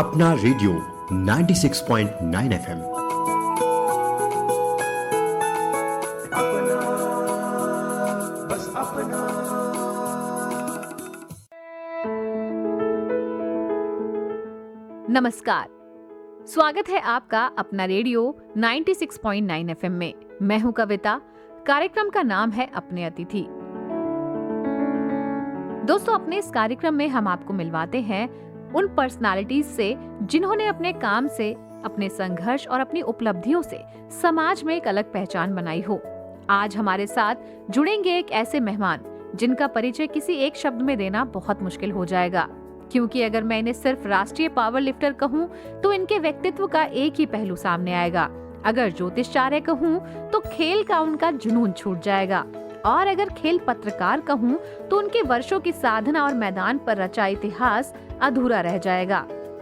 अपना radio 96.9 FM. नमस्कार, स्वागत है आपका अपना रेडियो 96.9 एफएम में। मैं हूं कविता। कार्यक्रम का नाम है अपने अतिथि। दोस्तों, अपने इस कार्यक्रम में हम आपको मिलवाते हैं उन पर्सनालिटीज से जिन्होंने अपने काम से, अपने संघर्ष और अपनी उपलब्धियों से समाज में एक अलग पहचान बनाई हो। आज हमारे साथ जुड़ेंगे एक ऐसे मेहमान जिनका परिचय किसी एक शब्द में देना बहुत मुश्किल हो जाएगा, क्योंकि अगर मैं इन्हें सिर्फ राष्ट्रीय पावर लिफ्टर कहूं तो इनके व्यक्तित्व का एक ही पहलू सामने आएगा। अगर ज्योतिषाचार्य कहूं तो खेल का उनका जुनून छूट जाएगा, और अगर खेल पत्रकार कहूं तो उनके वर्षों की साधना और मैदान पर रचा इतिहास अधूरा रह जाएगा।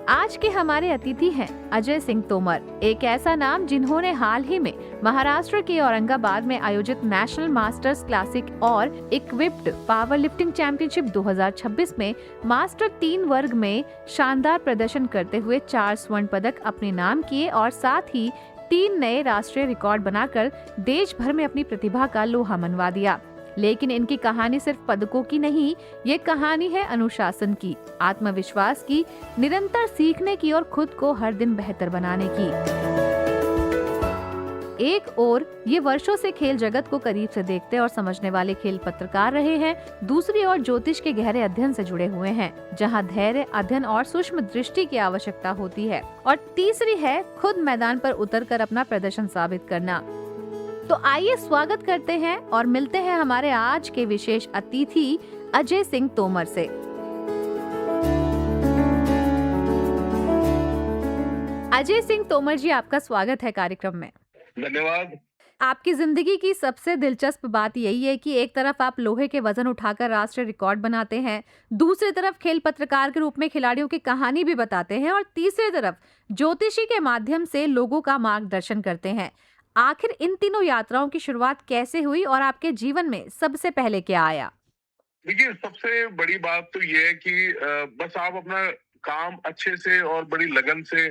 आज के हमारे अतिथि हैं अजय सिंह तोमर, एक ऐसा नाम जिन्होंने हाल ही में महाराष्ट्र के औरंगाबाद में आयोजित नेशनल मास्टर्स क्लासिक और इक्विप्ड पावर लिफ्टिंग चैंपियनशिप 2026 में मास्टर 3 वर्ग में शानदार प्रदर्शन करते हुए 4 स्वर्ण पदक अपने नाम किए और साथ ही 3 नए राष्ट्रीय रिकॉर्ड बनाकर देश भर में अपनी प्रतिभा का लोहा मनवा दिया। लेकिन इनकी कहानी सिर्फ पदकों की नहीं, ये कहानी है अनुशासन की, आत्मविश्वास की, निरंतर सीखने की और खुद को हर दिन बेहतर बनाने की। एक ओर ये वर्षों से खेल जगत को करीब से देखते और समझने वाले खेल पत्रकार रहे हैं, दूसरी ओर ज्योतिष के गहरे अध्ययन से जुड़े हुए हैं, जहां धैर्य, अध्ययन और सूक्ष्म दृष्टि की आवश्यकता होती है, और तीसरी है खुद मैदान पर उतरकर अपना प्रदर्शन साबित करना। तो आइए स्वागत करते हैं और मिलते हैं हमारे आज के विशेष अतिथि अजय सिंह तोमर से। अजय सिंह तोमर जी, आपका स्वागत है कार्यक्रम में। धन्यवाद। आपकी जिंदगी की सबसे दिलचस्प बात यही है कि एक तरफ आप लोहे के वजन उठाकर राष्ट्रीय रिकॉर्ड बनाते हैं, दूसरी तरफ खेल पत्रकार के रूप में खिलाड़ियों की कहानी भी बताते हैं, और तीसरी तरफ ज्योतिषी के माध्यम से लोगों का मार्गदर्शन करते हैं। आखिर इन तीनों यात्राओं की शुरुआत कैसे हुई और आपके जीवन में सबसे पहले क्या आया? देखिए, सबसे बड़ी बात तो ये है कि बस आप अपना काम अच्छे से और बड़ी लगन से,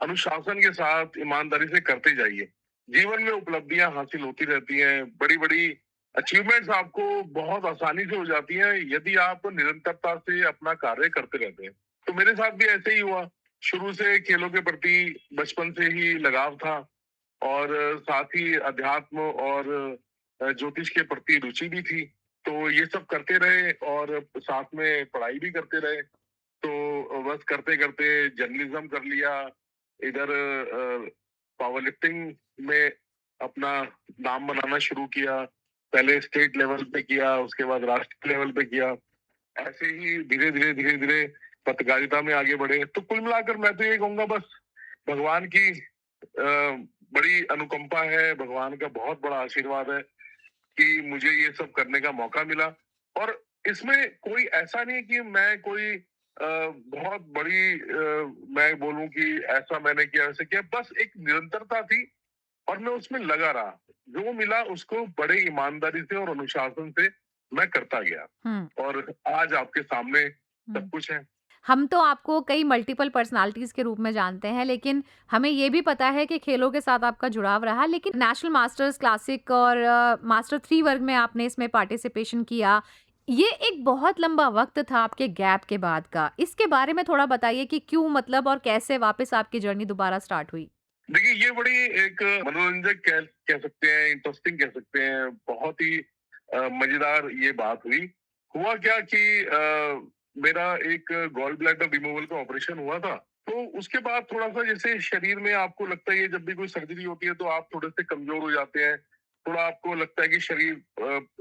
अनुशासन के साथ, ईमानदारी से करते जाइए। जीवन में उपलब्धियां हासिल होती रहती हैं, बड़ी बड़ी अचीवमेंट्स आपको बहुत आसानी से हो जाती हैं यदि आप निरंतरता से अपना कार्य करते रहते हैं। तो मेरे साथ भी ऐसे ही हुआ। शुरू से खेलों के प्रति बचपन से ही लगाव था, और साथ ही अध्यात्म और ज्योतिष के प्रति रुचि भी थी। तो ये सब करते रहे और साथ में पढ़ाई भी करते रहे। तो बस करते करते जर्नलिज्म कर लिया, इधर पावर लिफ्टिंग में अपना नाम बनाना शुरू किया। पहले स्टेट लेवल पे किया, उसके बाद राष्ट्रीय लेवल पे किया। ऐसे ही धीरे धीरे पत्रकारिता में आगे बढ़े। तो कुल मिलाकर मैं तो ये कहूंगा, बस भगवान की बड़ी अनुकंपा है, भगवान का बहुत बड़ा आशीर्वाद है कि मुझे ये सब करने का मौका मिला। और इसमें कोई ऐसा नहीं कि मैं कोई बहुत बड़ी मैं बोलूं कि ऐसा मैंने किया, वैसे किया। बस एक निरंतरता थी और मैं उसमें लगा रहा। जो मिला उसको बड़े ईमानदारी से और अनुशासन से मैं करता गया, और आज आपके सामने सब कुछ है। हम तो आपको कई मल्टीपल पर्सनालिटीज के रूप में जानते हैं, लेकिन हमें ये भी पता है कि खेलों के साथ आपका जुड़ाव रहा। लेकिन नेशनल मास्टर्स क्लासिक और मास्टर 3 वर्ग में आपने इसमें पार्टिसिपेशन किया। ये एक बहुत लंबा वक्त था आपके गैप के बाद का। इसके बारे में थोड़ा बताइए कि क्यों, मतलब, और कैसे वापस आपकी जर्नी दोबारा स्टार्ट हुई? देखिए, ये बड़ी एक मनोरंजक कह सकते हैं, इंटरेस्टिंग कह सकते हैं, बहुत ही मजेदार ये बात हुई। हुआ क्या कि मेरा एक गॉल ब्लैडर रिमूवल का ऑपरेशन हुआ था। तो उसके बाद थोड़ा सा, जैसे शरीर में आपको लगता है जब भी कोई सर्जरी होती है तो आप थोड़े से कमजोर हो जाते हैं, थोड़ा आपको लगता है कि शरीर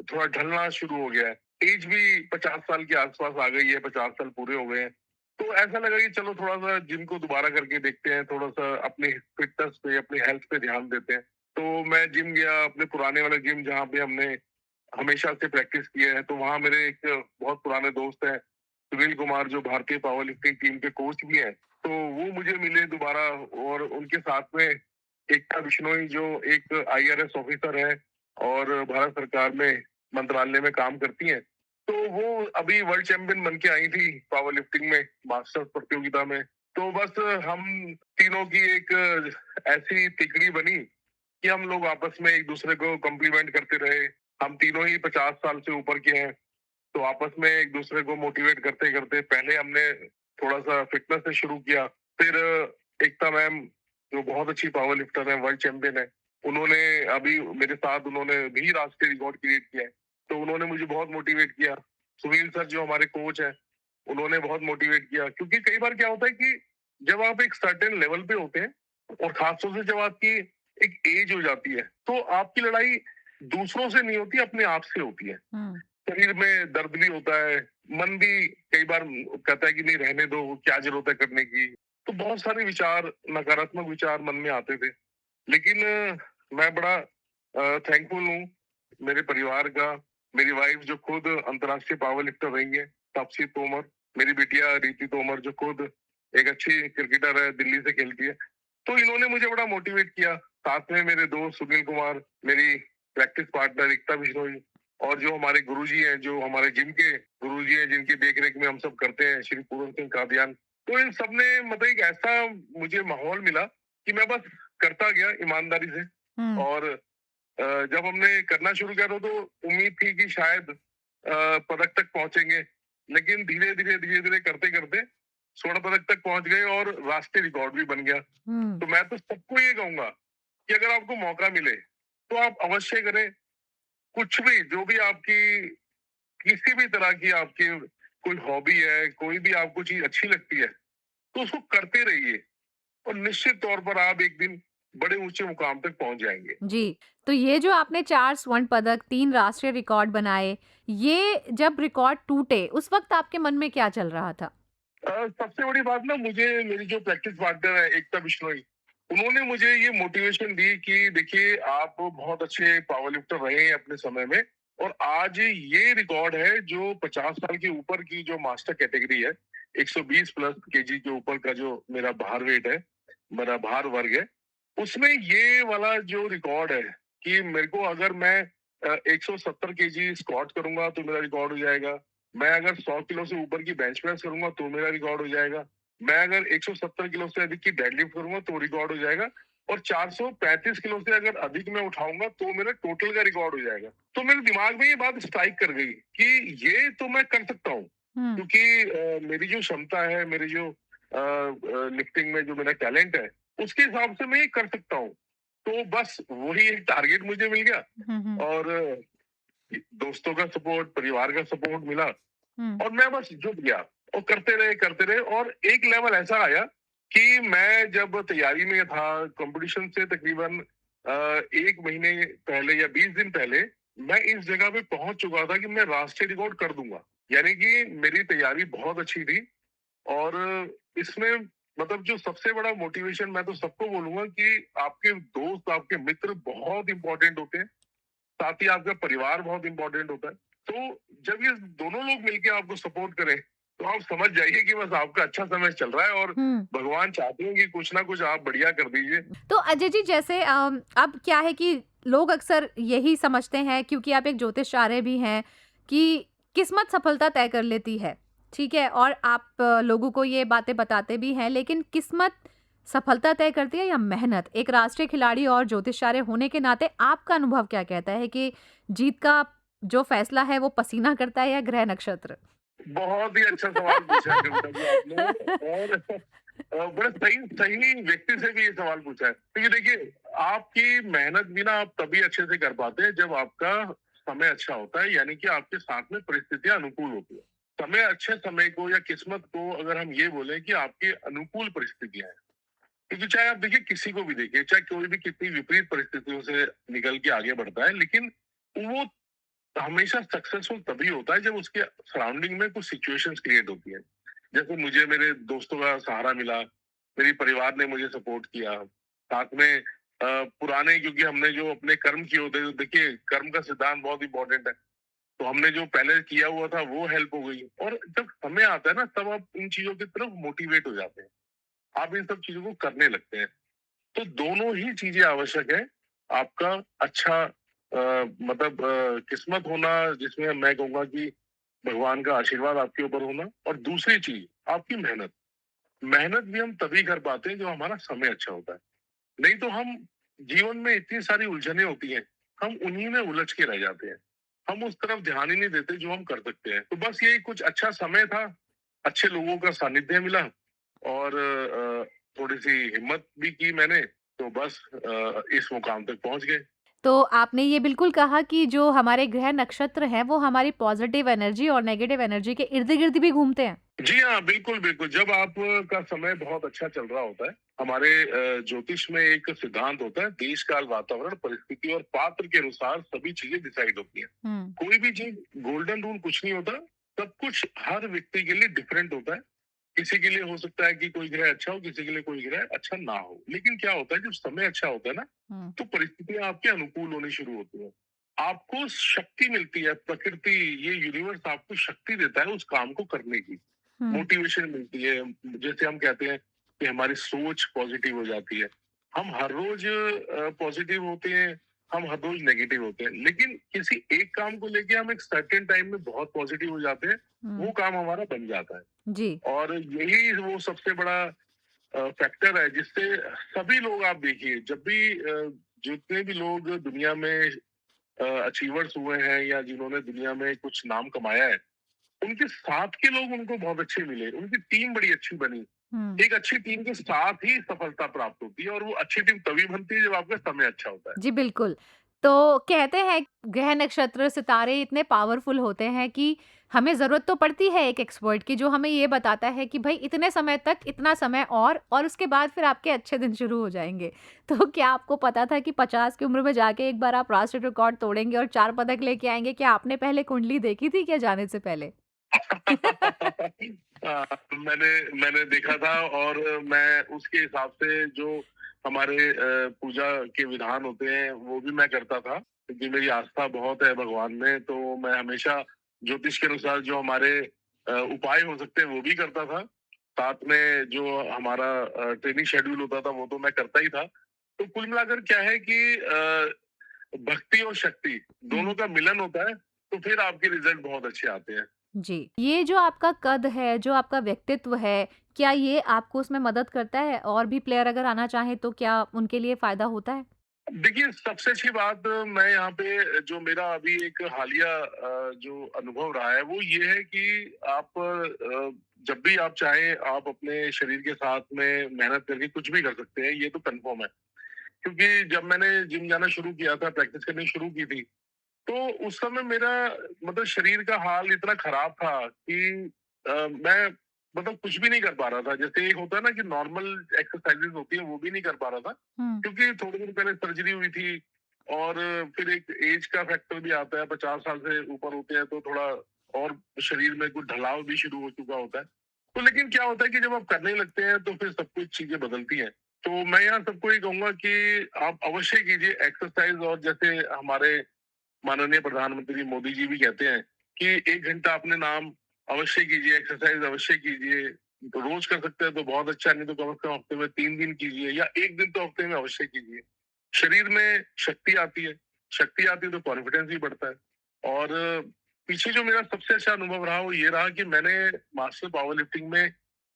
थोड़ा ढलना शुरू हो गया है। एज भी 50 साल के आसपास आ गई है, 50 साल पूरे हो गए हैं। तो ऐसा लगा कि चलो थोड़ा सा जिम को दोबारा करके देखते हैं, थोड़ा सा अपने फिटनेस पे, अपनी हेल्थ पे ध्यान देते हैं। तो मैं जिम गया, अपने पुराने वाले जिम जहाँ पे हमने हमेशा से प्रैक्टिस किए हैं। तो वहाँ मेरे एक बहुत पुराने दोस्त हैं, सुनील कुमार, जो भारतीय पावर लिफ्टिंग टीम के कोच भी हैं। तो वो मुझे मिले दोबारा, और उनके साथ में एकता बिश्नोई, जो एक IRS ऑफिसर है और भारत सरकार में मंत्रालय में काम करती हैं। तो वो अभी वर्ल्ड चैंपियन बन के आई थी पावर लिफ्टिंग में, मास्टर्स प्रतियोगिता में। तो बस हम तीनों की एक ऐसी तिकड़ी बनी कि हम लोग आपस में एक दूसरे को कॉम्प्लीमेंट करते रहे। हम तीनों ही 50 साल से ऊपर के हैं, तो आपस में एक दूसरे को मोटिवेट करते करते पहले हमने थोड़ा सा फिटनेस से शुरू किया। फिर एकता मैम जो बहुत अच्छी पावर लिफ्टर है, वर्ल्ड चैंपियन है, उन्होंने अभी मेरे साथ उन्होंने भी राष्ट्रीय रिकॉर्ड क्रिएट किया है, तो उन्होंने मुझे बहुत मोटिवेट किया। सुनील सर जो हमारे कोच है, उन्होंने बहुत मोटिवेट किया, क्योंकि कई बार क्या होता है कि जब आप एक सर्टेन लेवल पे होते हैं और खासतौर से जब आपकी एक एज हो जाती है, तो आपकी लड़ाई दूसरों से नहीं होती, अपने आप से होती है। शरीर में दर्द भी होता है, मन भी कई बार कहता है कि नहीं रहने दो, क्या जरूरत है करने की। तो बहुत सारे विचार, नकारात्मक विचार मन में आते थे। लेकिन मैं बड़ा थैंकफुल हूँ मेरे परिवार का, मेरी वाइफ जो खुद अंतर्राष्ट्रीय पावर लिफ्टर रही है, तापसी तोमर, मेरी बिटिया रीति तोमर जो खुद एक अच्छी क्रिकेटर है, दिल्ली से खेलती है। तो इन्होंने मुझे बड़ा मोटिवेट किया। साथ में मेरे दोस्त सुनील कुमार, मेरी प्रैक्टिस पार्टनर एकता बिश्नोई, और जो हमारे गुरुजी हैं, जो हमारे जिम के गुरुजी हैं, जिनकी देखरेख में हम सब करते हैं, श्री पूरन सिंह कादियान। तो इन सब ने मतलब एक ऐसा मुझे माहौल मिला कि मैं बस करता गया ईमानदारी से। और जब हमने करना शुरू किया तो उम्मीद थी कि शायद पदक तक पहुंचेंगे, लेकिन धीरे धीरे धीरे धीरे करते करते स्वर्ण पदक तक पहुंच गए और राष्ट्रीय रिकॉर्ड भी बन गया। तो मैं तो सबको ये कहूंगा कि अगर आपको मौका मिले तो आप अवश्य करें। कुछ भी, जो भी आपकी किसी भी तरह की आपकी कोई हॉबी है, कोई भी आपको चीज अच्छी लगती है, तो उसको करते रहिए और निश्चित तौर पर आप एक दिन बड़े ऊंचे मुकाम तक पहुंच जाएंगे। जी, तो ये जो आपने 4 स्वर्ण पदक, 3 राष्ट्रीय रिकॉर्ड बनाए, ये जब रिकॉर्ड टूटे, उस वक़्त आपके मन में क्या चल रहा था? सबसे बड़ी बात ना, मुझे मेरी जो प्रैक्टिस पार्टनर है एकता बिश्नोई, उन्होंने मुझे ये मोटिवेशन दी कि देखिए आप बहुत अच्छे पावर लिफ्टर रहे हैं अपने समय में, और आज ये रिकॉर्ड है जो 50 साल के ऊपर की जो मास्टर कैटेगरी है, 120 प्लस केजी के ऊपर का जो मेरा भार वेट है, मेरा भार वर्ग है, उसमें ये वाला जो रिकॉर्ड है कि मेरे को अगर मैं 170 केजी स्क्वाट करूंगा तो मेरा रिकॉर्ड हो जाएगा। मैं अगर 100 किलो से ऊपर की बेंच प्रेस करूंगा तो मेरा रिकॉर्ड हो जाएगा। मैं अगर 170 किलो से अधिक की डेडलिफ्ट करूंगा तो रिकॉर्ड हो जाएगा। और 435 किलो से अगर अधिक मैं उठाऊंगा तो मेरा टोटल का रिकॉर्ड हो जाएगा। तो मेरे दिमाग में ये बात स्ट्राइक कर गई कि ये तो मैं कर सकता हूँ, क्योंकि मेरी जो क्षमता है, मेरी जो लिफ्टिंग में जो मेरा टैलेंट है, उसके हिसाब से मैं ये कर सकता हूँ। तो बस वही एक टारगेट मुझे मिल गया, और दोस्तों का सपोर्ट, परिवार का सपोर्ट मिला, और मैं बस जुट गया और करते रहे। और एक लेवल ऐसा आया कि मैं जब तैयारी में था कंपटीशन से तकरीबन 1 महीने पहले या 20 दिन पहले, मैं इस जगह पे पहुंच चुका था कि मैं राष्ट्रीय रिकॉर्ड कर दूंगा। यानी कि मेरी तैयारी बहुत अच्छी थी। और इसमें मतलब जो सबसे बड़ा मोटिवेशन, मैं तो सबको बोलूंगा कि आपके दोस्त, आपके मित्र बहुत इंपॉर्टेंट होते हैं, साथ ही आपका परिवार बहुत इंपॉर्टेंट होता है। तो जब ये दोनों लोग मिलके आपको सपोर्ट करें, तो आप समझ जाइए कि बस आपका अच्छा समय चल रहा है, और भगवान चाहते हैं कि कुछ ना कुछ आप बढ़िया कर दीजिए। तो अजय जी, जैसे अब क्या है कि लोग अक्सर यही समझते हैं, क्योंकि आप एक ज्योतिषाचार्य भी हैं, कि किस्मत सफलता तय कर लेती है, ठीक है? और आप लोगों को ये बातें बताते भी हैं, लेकिन किस्मत सफलता तय करती है या मेहनत? एक राष्ट्रीय खिलाड़ी और ज्योतिषाचार्य होने के नाते आपका अनुभव क्या कहता है कि जीत का जो फैसला है वो पसीना करता है या ग्रह नक्षत्र? बहुत ही अच्छा सवाल पूछा है कविता जी आपने, और बड़े सही सही व्यक्ति से भी ये सवाल पूछा है, क्योंकि देखिए आपकी मेहनत भी ना आप तभी अच्छे से कर पाते हैं जब आपका समय अच्छा होता है, यानी कि आपके साथ में परिस्थितियां अनुकूल होती है। समय, अच्छे समय को या किस्मत को अगर हम ये बोले कि आपकी अनुकूल परिस्थितियां हैं, क्योंकि चाहे आप देखिए किसी को भी देखिए, चाहे कोई भी कितनी विपरीत परिस्थितियों से निकल के आगे बढ़ता है, लेकिन वो हमेशा सक्सेसफुल तभी होता है जब उसके सराउंडिंग में कुछ सिचुएशंस क्रिएट होती है। जैसे मुझे मेरे दोस्तों का सहारा मिला, मेरी परिवार ने मुझे सपोर्ट किया, साथ में पुराने, क्योंकि हमने जो अपने कर्म किए होते हैं, देखिए कर्म का सिद्धांत बहुत इंपॉर्टेंट है, तो हमने जो पहले किया हुआ था वो हेल्प हो गई। और जब समय आता है ना, तब आप इन चीजों की तरफ मोटिवेट हो जाते हैं, आप इन सब चीजों को करने लगते हैं। तो दोनों ही चीजें आवश्यक है। आपका अच्छा मतलब किस्मत होना, जिसमें मैं कहूंगा कि भगवान का आशीर्वाद आपके ऊपर होना, और दूसरी चीज आपकी मेहनत। मेहनत भी हम तभी कर पाते हैं जब हमारा समय अच्छा होता है। नहीं तो हम जीवन में इतनी सारी उलझनें होती हैं, हम उन्हीं में उलझ के रह जाते हैं। हम उस तरफ ध्यान ही नहीं देते जो हम कर सकते हैं। तो बस यही कुछ अच्छा समय था, अच्छे लोगों का सानिध्य मिला और थोड़ी-सी हिम्मत भी की मैंने, तो बस इस मुकाम तक पहुँच गए। तो आपने ये बिल्कुल कहा कि जो हमारे ग्रह नक्षत्र हैं, वो हमारी पॉज़िटिव एनर्जी और नेगेटिव एनर्जी के इर्द-गिर्द भी घूमते हैं। जी हाँ, बिल्कुल, बिल्कुल। जब आपका समय बहुत अच्छा चल रहा होता है, हमारे ज्योतिष में एक सिद्धांत होता है, देश, काल, वातावरण, परिस्थिति और पात्र के अनुसार सभी चीज़ें डिसाइड होती हैं। हुँ, कोई भी चीज़ गोल्डन रूल कुछ नहीं होता, सब कुछ हर व्यक्ति के लिए डिफरेंट होता है। किसी के लिए हो सकता है कि कोई ग्रह अच्छा हो, किसी के लिए कोई ग्रह अच्छा ना हो। लेकिन क्या होता है जब समय अच्छा होता है ना, हुँ, तो परिस्थितियाँ आपके अनुकूल होनी शुरू होती हैं। आपको शक्ति मिलती है, प्रकृति, ये यूनिवर्स आपको शक्ति देता है उस काम को करने की। हुँ, मोटिवेशन मिलती है। जैसे हम कहते हैं कि हमारी सोच पॉजिटिव हो जाती है। हम हर रोज पॉजिटिव होते हैं, हम हर रोज नेगेटिव होते हैं, लेकिन किसी एक काम को लेके हम एक सर्टेन टाइम में बहुत पॉजिटिव हो जाते हैं, वो हुँ, काम हमारा बन जाता है। जी। और यही वो सबसे बड़ा फैक्टर है जिससे सभी लोग, आप देखिए, जब भी जितने भी लोग दुनिया में अचीवर्स हुए हैं या जिन्होंने दुनिया में कुछ नाम कमाया है, उनके साथ के लोग उनको बहुत अच्छे मिले, उनकी टीम बड़ी अच्छी बनी। हुँ। एक अच्छी टीम के साथ ही सफलता प्राप्त होती है और वो अच्छी टीम तभी बनती है जब आपका समय अच्छा होता है। जी, बिल्कुल। तो कहते हैं ग्रह नक्षत्र सितारे इतने पावरफुल होते हैं कि हमें ज़रूरत तो पड़ती है एक एक्सपर्ट की जो हमें ये बताता है कि भई इतने समय तक इतना समय और उसके बाद फिर आपके अच्छे दिन शुरू हो जाएँगे। तो क्या आपको पता था कि 50 की उम्र में जाके एक बार आप राष्ट्रीय रिकॉर्ड तोड़ेंगे और 4 पदक लेके आएँगे? क्या आपने पहले कुंडली देखी थी क्या जाने से पहले? मैंने मैंने देखा था और मैं उसके हिसाब से जो हमारे पूजा के विधान होते हैं वो भी मैं करता था, क्योंकि मेरी आस्था बहुत है भगवान में। तो मैं हमेशा ज्योतिष के अनुसार जो हमारे उपाय हो सकते हैं वो भी करता था। साथ में जो हमारा ट्रेनिंग शेड्यूल होता था वो तो मैं करता ही था। तो कुल मिलाकर क्या है कि भक्ति और शक्ति दोनों हुँ। का मिलन होता है, तो फिर आपके रिजल्ट बहुत अच्छे आते हैं। जी। ये जो आपका कद है, जो आपका व्यक्तित्व है, क्या ये आपको उसमें मदद करता है? और भी प्लेयर अगर आना चाहें तो क्या उनके लिए फ़ायदा होता है? देखिए, सबसे अच्छी बात मैं यहाँ पे जो मेरा अभी एक हालिया जो अनुभव रहा है वो ये है कि आप जब भी आप चाहें आप अपने शरीर के साथ में मेहनत करके कुछ भी कर सकते हैं, ये तो कंफर्म है। क्योंकि जब मैंने जिम जाना शुरू किया था, प्रैक्टिस करनी शुरू की थी, तो उस समय मेरा मतलब शरीर का हाल इतना खराब था कि मैं मतलब कुछ भी नहीं कर पा रहा था। जैसे एक होता है ना कि नॉर्मल एक्सरसाइजेज होती है वो भी नहीं कर पा रहा था, हुँ। क्योंकि थोड़े दिन पहले सर्जरी हुई थी और फिर एक एज का फैक्टर भी आता है। 50 साल से ऊपर होते हैं तो थोड़ा और शरीर में कुछ ढलाव भी शुरू हो चुका होता है। तो लेकिन क्या होता है कि जब आप करने लगते हैं तो फिर सब कुछ चीजें बदलती हैं। तो मैं यहाँ सबको ये कहूंगा कि आप अवश्य कीजिए एक्सरसाइज। और जैसे हमारे माननीय प्रधानमंत्री मोदी जी भी कहते हैं कि 1 घंटा अपने नाम अवश्य कीजिए, एक्सरसाइज अवश्य कीजिए। तो रोज कर सकते हैं तो बहुत अच्छा, नहीं तो कम से कम हफ्ते में 3 दिन कीजिए या 1 दिन तो हफ्ते में अवश्य कीजिए। शरीर में शक्ति आती है, शक्ति आती है तो कॉन्फिडेंस भी बढ़ता है। और पीछे जो मेरा सबसे अच्छा अनुभव रहा वो ये रहा कि मैंने मास्टर पावर लिफ्टिंग में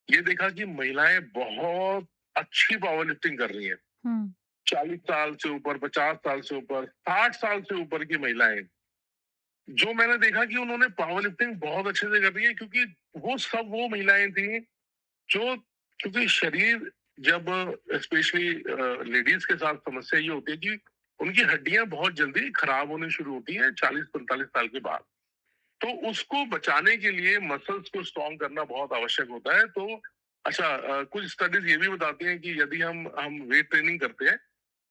ये देखा कि महिलाएं बहुत अच्छी पावर लिफ्टिंग कर रही हैं। हुँ। 40 साल से ऊपर, 50 साल से ऊपर, 60 साल से ऊपर की महिलाएं, जो मैंने देखा कि उन्होंने पावर लिफ्टिंग बहुत अच्छे से कर रही है, क्योंकि वो सब वो महिलाएं थी जो, क्योंकि शरीर जब स्पेशली लेडीज के साथ समस्या ये होती है कि उनकी हड्डियां बहुत जल्दी खराब होने शुरू होती हैं 40-45 साल के बाद। तो उसको बचाने के लिए मसल्स को स्ट्रॉन्ग करना बहुत आवश्यक होता है। तो अच्छा, कुछ स्टडीज ये भी बताती हैं कि यदि हम वेट ट्रेनिंग करते हैं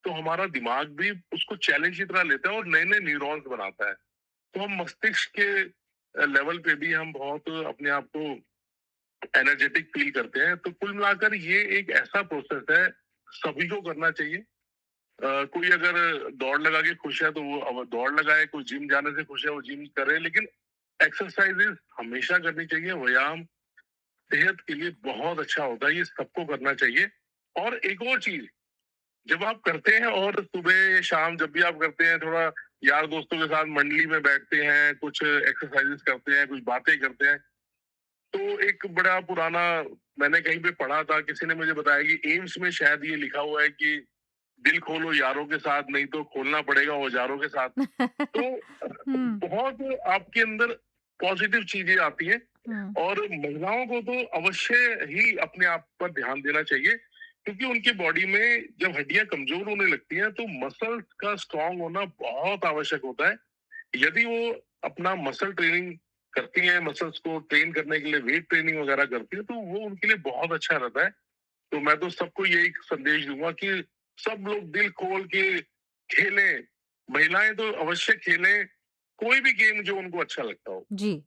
तो हमारा दिमाग भी उसको चैलेंज की तरह लेता है और नए नए न्यूरॉन्स बनाता है। तो हम मस्तिष्क के लेवल पे भी हम बहुत अपने आप को एनर्जेटिक फील करते हैं। तो कुल मिलाकर ये एक ऐसा प्रोसेस है, सभी को करना चाहिए। कोई अगर दौड़ लगा के खुश है तो वो अब दौड़ लगाए, कोई जिम जाने से खुश है वो जिम करे, लेकिन एक्सरसाइजेस हमेशा करनी चाहिए। व्यायाम सेहत के लिए बहुत अच्छा होता है, ये सबको करना चाहिए। और एक और चीज, जब आप करते हैं और सुबह शाम जब भी आप करते हैं, थोड़ा यार दोस्तों के साथ मंडली में बैठते हैं, कुछ एक्सरसाइजेस करते हैं, कुछ बातें करते हैं, तो एक बड़ा पुराना मैंने कहीं पे पढ़ा था, किसी ने मुझे बताया कि एम्स में शायद ये लिखा हुआ है कि दिल खोलो यारों के साथ, नहीं तो खोलना पड़ेगा औजारों के साथ। तो हम्म। बहुत आपके अंदर पॉजिटिव चीजें आती हैं। हम्म। और महिलाओं को तो अवश्य ही अपने आप पर ध्यान देना चाहिए, क्योंकि उनकी बॉडी में जब हड्डियां कमजोर होने लगती हैं तो मसल्स का स्ट्रांग होना बहुत आवश्यक होता है। यदि वो अपना मसल ट्रेनिंग करती हैं, मसल्स को ट्रेन करने के लिए वेट ट्रेनिंग वगैरह करती है, तो वो उनके लिए बहुत अच्छा रहता है। तो मैं तो सबको यही संदेश दूंगा कि सब लोग दिल खोल के खेलें। महिलाएं तो अवश्य खेलें कोई भी गेम जो उनको अच्छा लगता हो। जी।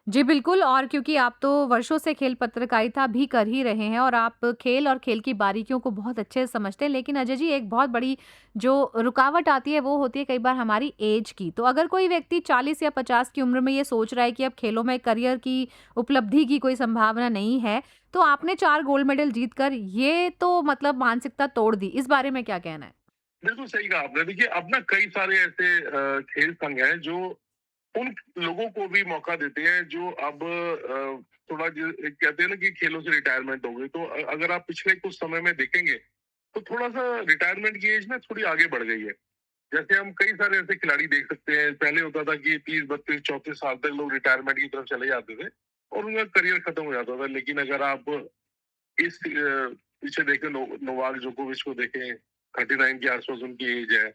जी, बिल्कुल। और क्योंकि आप तो वर्षों से खेल पत्रकारिता भी कर ही रहे हैं और आप खेल और खेल की बारीकियों को बहुत अच्छे से समझते हैं। लेकिन अजय जी, एक बहुत बड़ी जो रुकावट आती है वो होती है कई बार हमारी ऐज की। तो अगर कोई व्यक्ति 40 या 50 की उम्र में ये सोच रहा है कि अब खेलों में करियर की उपलब्धि की कोई संभावना नहीं है, तो आपने 4 गोल्ड मेडल जीतकर ये तो मतलब मानसिकता तोड़ दी। इस बारे में क्या कहना है? बिल्कुल सही कहा आपने। देखिए, अब ना कई सारे ऐसे खेल संघ हैं जो उन लोगों को भी मौका देते हैं जो अब थोड़ा कहते हैं ना कि खेलों से रिटायरमेंट हो गई। तो अगर आप पिछले कुछ समय में देखेंगे तो थोड़ा सा रिटायरमेंट की एज ना थोड़ी आगे बढ़ गई है। जैसे हम कई सारे ऐसे खिलाड़ी देख सकते हैं, पहले होता था कि 30, 32, 34 साल तक लोग रिटायरमेंट की तरफ चले जाते थे और उनका करियर खत्म हो जाता था। लेकिन अगर आप इस पीछे देखें, नोवाक जोकोविच को देखें, 39 के आसपास उनकी एज है।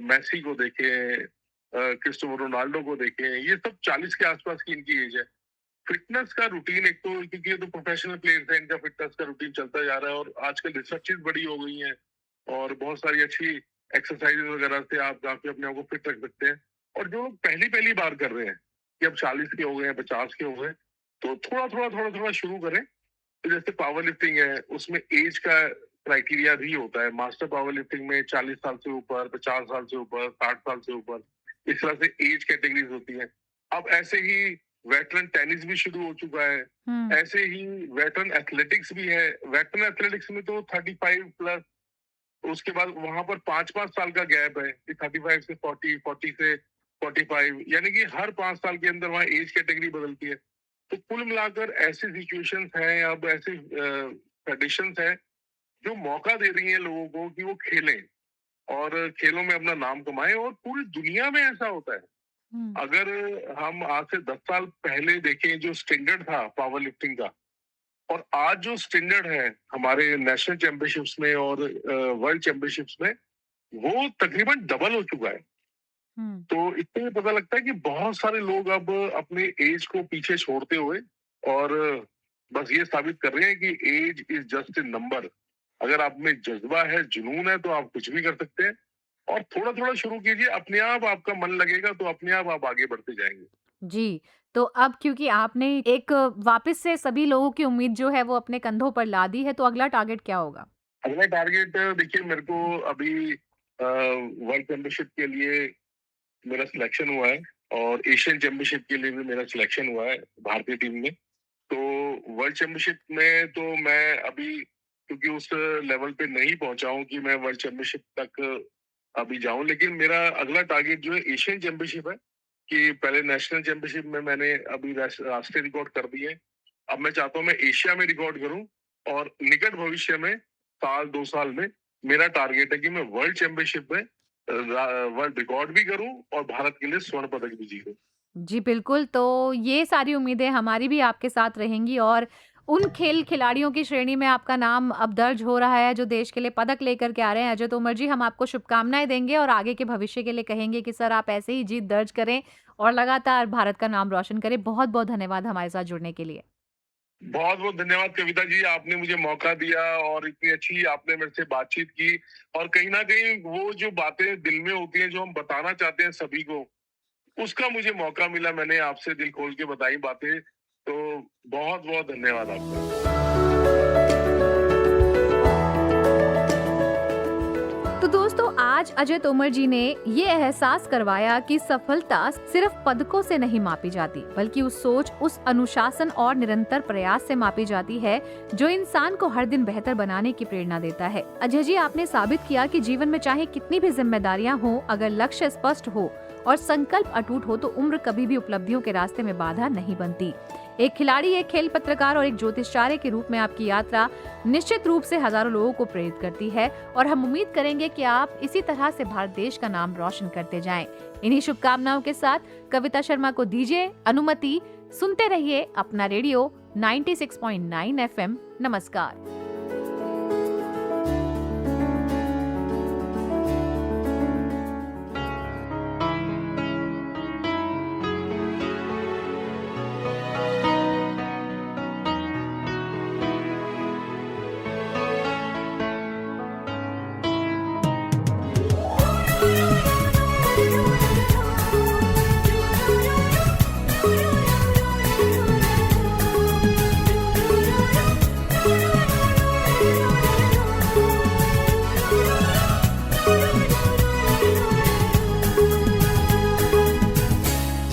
मेसी को देखें, क्रिस्टोफर रोनाल्डो को देखें, ये सब 40 के आसपास की इनकी एज है। फिटनेस का रूटीन, एक तो क्योंकि ये तो प्रोफेशनल प्लेयर्स हैं, इनका फिटनेस का रूटीन चलता जा रहा है और आजकल रिसर्चेज बड़ी हो गई हैं और बहुत सारी अच्छी एक्सरसाइज वगैरह से आप काफी अपने आप को फिट रख सकते हैं। और जो लोग पहली पहली बार कर रहे हैं कि अब 40 के हो गए हैं, 50 के हो गए, तो थोड़ा शुरू करें। तो जैसे पावर लिफ्टिंग है, उसमें एज का क्राइटेरिया भी होता है। मास्टर पावर लिफ्टिंग में 40 साल से ऊपर, 50 साल से ऊपर, 60 साल से ऊपर, इस तरह से एज कैटेगरीज होती हैं। अब ऐसे ही वेटरन टेनिस भी शुरू हो चुका है। हुँ। ऐसे ही वेटरन एथलेटिक्स भी है। वेटरन एथलेटिक्स में तो 35 प्लस, उसके बाद वहां पर 5-5 साल का गैप है कि 35 से 40, 40 से 45, यानी कि हर 5 साल के अंदर वहां एज कैटेगरी बदलती है। तो कुल मिलाकर ऐसी सिचुएशंस हैं, अब ऐसे कंडीशंस हैं जो मौका दे रही हैं लोगों को कि वो खेलें और खेलों में अपना नाम कमाएं। और पूरी दुनिया में ऐसा होता है। हुँ। अगर हम आज से 10 साल पहले देखें, जो स्टैंडर्ड था पावर लिफ्टिंग का, और आज जो स्टैंडर्ड है हमारे नेशनल चैंपियनशिप्स में और वर्ल्ड चैंपियनशिप्स में, वो तकरीबन डबल हो चुका है। हुँ। तो इससे पता लगता है कि बहुत सारे लोग अब अपने एज को पीछे छोड़ते हुए और बस ये साबित कर रहे हैं कि age is just a number. अगर आप में जज्बा है, जुनून है, तो आप कुछ भी कर सकते हैं। और थोड़ा थोड़ा शुरू कीजिए, अपने आप आपका मन लगेगा तो अपने आप आगे बढ़ते जाएंगे। जी, तो अब क्योंकि आपने एक वापस से सभी लोगों की उम्मीद जो है वो अपने कंधों पर ला दी है, तो अगला टारगेट क्या होगा? अगला टारगेट, देखिए, मेरे को अभी वर्ल्ड चैंपियनशिप के लिए मेरा सिलेक्शन हुआ है और एशियन चैंपियनशिप के लिए भी मेरा सिलेक्शन हुआ है भारतीय टीम में। तो वर्ल्ड चैंपियनशिप में तो मैं अभी क्योंकि उस लेवल पे नहीं पहुंचा हूं कि मैं वर्ल्ड चैंपियनशिप तक अभी जाऊं, लेकिन मेरा अगला टारगेट जो है एशियन चैंपियनशिप है। कि पहले नेशनल चैंपियनशिप में मैंने अभी राष्ट्रीय रिकॉर्ड कर दिए। अब मैं चाहता हूं मैं एशिया में रिकॉर्ड करूं और निकट भविष्य में, साल 2 साल में, मेरा टारगेट है कि मैं वर्ल्ड चैंपियनशिप में वर्ल्ड रिकॉर्ड भी करूं और भारत के लिए स्वर्ण पदक भी जीतूं। जी, बिल्कुल, तो ये सारी उम्मीदें हमारी भी आपके साथ रहेंगी और उन खेल खिलाड़ियों की श्रेणी में आपका नाम अब दर्ज हो रहा है, जो देश के लिए पदक लेकर के आ रहे हैं। अजय तोमर जी, हम आपको शुभकामनाएँ देंगे और आगे के भविष्य के लिए कहेंगे कि सर आप ऐसे ही जीत दर्ज करें और लगातार भारत का नाम रोशन करें। बहुत-बहुत धन्यवाद हमारे साथ जुड़ने के लिए। बहुत बहुत धन्यवाद कविता जी, आपने मुझे मौका दिया और इतनी अच्छी आपने मेरे से बातचीत की। और कहीं ना कहीं वो जो बातें दिल में होती हैं, जो हम बताना चाहते हैं सभी को, उसका मुझे मौका मिला। मैंने आपसे दिल खोल के बताई बातें। तो बहुत बहुत धन्यवाद आपका। तो दोस्तों, आज अजय तोमर जी ने ये एहसास करवाया कि सफलता सिर्फ पदकों से नहीं मापी जाती, बल्कि उस सोच, उस अनुशासन और निरंतर प्रयास से मापी जाती है जो इंसान को हर दिन बेहतर बनाने की प्रेरणा देता है। अजय जी, आपने साबित किया कि जीवन में चाहे कितनी भी जिम्मेदारियां हो, अगर लक्ष्य स्पष्ट हो और संकल्प अटूट हो तो उम्र कभी भी उपलब्धियों के रास्ते में बाधा नहीं बनती। एक खिलाड़ी, एक खेल पत्रकार और एक ज्योतिषाचार्य के रूप में आपकी यात्रा निश्चित रूप से हजारों लोगों को प्रेरित करती है और हम उम्मीद करेंगे कि आप इसी तरह से भारत देश का नाम रोशन करते जाएं। इन्हीं शुभकामनाओं के साथ कविता शर्मा को दीजिए अनुमति। सुनते रहिए अपना रेडियो 96.9 FM। नमस्कार।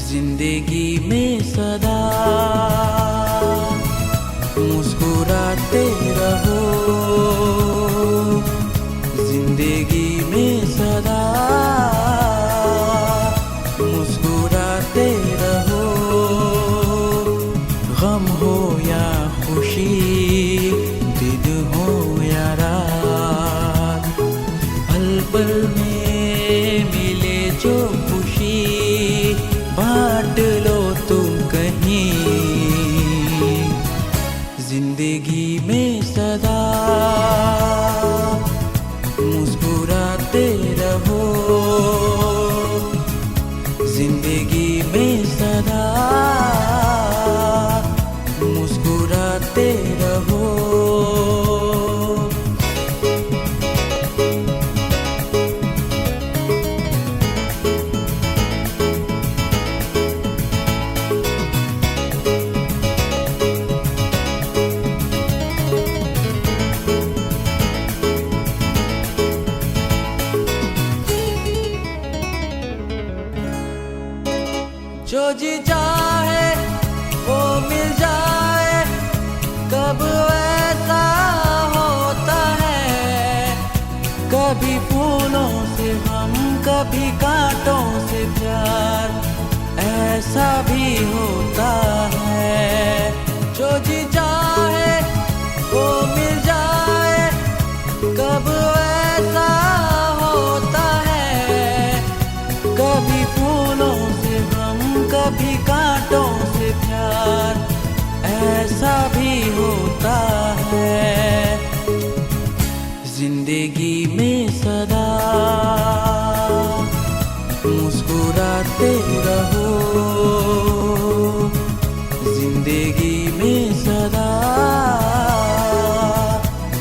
जिंदगी में सदा मुस्कुराते रहो, जिंदगी में सदा मुस्कुराते रहो। गम हो या खुशी, दिन हो या रात, पल पल में मिले जो खुशी बांट लो तुम कहीं। जिंदगी में सदा मुस्कुराते रहो, जिंदगी में सदा मुस्कुराते रहो। जो जी चाहे वो मिल जाए, कब ऐसा होता है। कभी फूलों से हम, कभी कांटों से प्यार, ऐसा भी होता है। जो जी चाहे वो मिल जाए, कब ऐसा होता है। कभी फूलों से हम, कभी कांटों से प्यार, ऐसा भी होता है। जिंदगी में सदा मुस्कुराते रहो, जिंदगी में सदा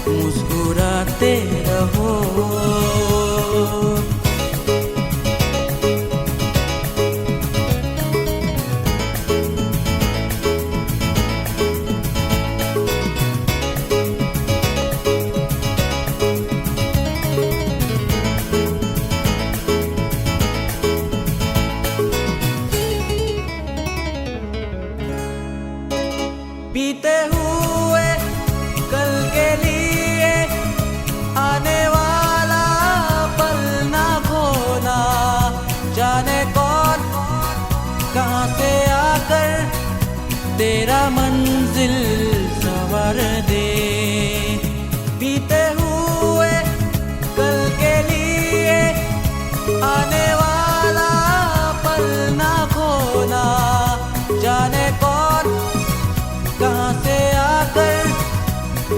मुस्कुराते रहो। बीते हुए कल के लिए आने वाला पल ना खोना, जाने कौन कहां से आकर तेरा मंजिल संवर दे। बीते हुए कल के लिए आने वाला पल ना खोना, जाने कौन कहां से आकर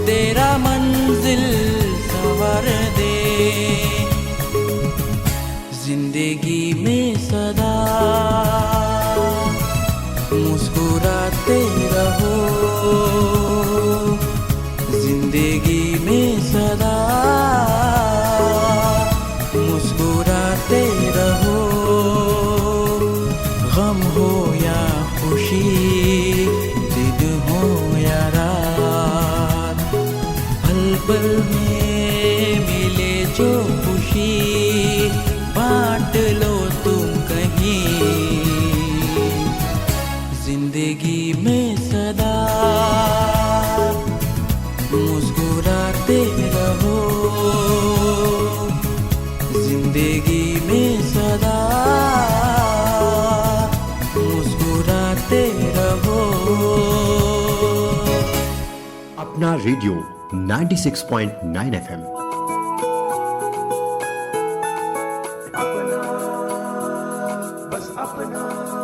तेरा मंजिल संवर दे। जिंदगी में सदा मुस्कुराते रहो, जिंदगी में सदा मुस्कुराते रहो। गम हो या खुशी, दिन हो या रात, पल पल में मिले जो खुशी बांट लो तुम कहीं। जिंदगी में सदा मुस्कुराते रहो, जिंदगी में सदा मुस्कुराते रहो। अपना रेडियो 96.9 एफएम। अपना बस अपना